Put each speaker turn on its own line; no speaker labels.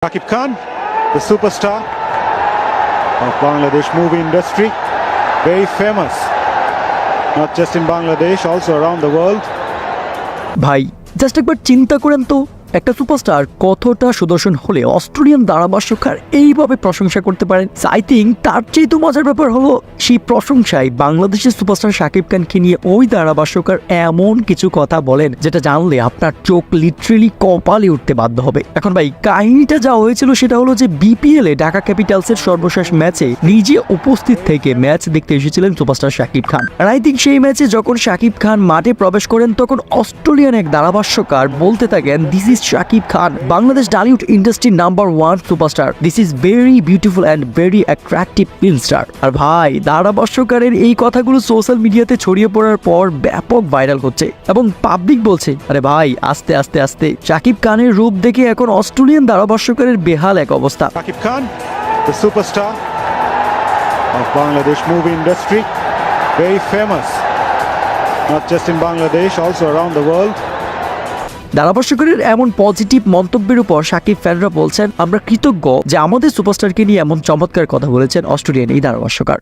Shakib Khan, the superstar of Bangladesh movie industry, very famous, not just in Bangladesh, also around the world.
ভাই just একবার চিন্তা করেন তো একটা superstar কতটা সুদর্শন হলে অস্ট্রেলিয়ান ধারাভাষ্যকার এইভাবে প্রশংসা করতে পারেন। আই থিঙ্ক তার চেয়ে তো মজার ব্যাপার হলো সেই প্রশংসায় বাংলাদেশের সুপারস্টার শাকিব খানকে নিয়ে ওই ধারাভাষ্যকার এমন কিছু কথা বলেন যেটা জানলে আপনার চোখ লিটারেলি কপালে উঠতে বাধ্য হবে। এখন ভাই কাহিনীটা যা হয়েছিল সেটা হলো যে বিপিএল এ ঢাকা ক্যাপিটালসের সর্বশেষ ম্যাচে নিজে উপস্থিত থেকে ম্যাচ দেখতে এসেছিলেন সুপারস্টার শাকিব খান। আর আই থিঙ্ক সেই ম্যাচে যখন শাকিব খান মাঠে প্রবেশ করেন তখন অস্ট্রেলিয়ান এক ধারাভাষ্যকার বলতে থাকেন, this is Shakib Khan, Bangladesh Bollywood industry #1 superstar. This is very beautiful and very attractive film star. আর ভাই ধারাভাষ্যকারের এই কথাগুলো সোশ্যাল মিডিয়াতে ছড়িয়ে পড়ার পর ব্যাপক ভাইরাল হচ্ছে এবং পাবলিক বলছে, আরে ভাই আস্তে আস্তে আস্তে শাকিব খানের রূপ দেখে এখন অস্ট্রেলিয়ান ধারাভাষ্যকারের বেহাল এক অবস্থা।
Shakib Khan, the superstar of Bangladesh movie industry, very famous, not just in Bangladesh, also around the world.
ধারাভাষ্যকারের এমন পজিটিভ মন্তব্যের উপর শাকিব ফ্যানরা বলছেন, আমরা কৃতজ্ঞ যে আমাদের সুপারস্টারকে নিয়ে এমন চমৎকার কথা বলেছেন অস্ট্রেলিয়ান এই ধারাভাষ্যকার।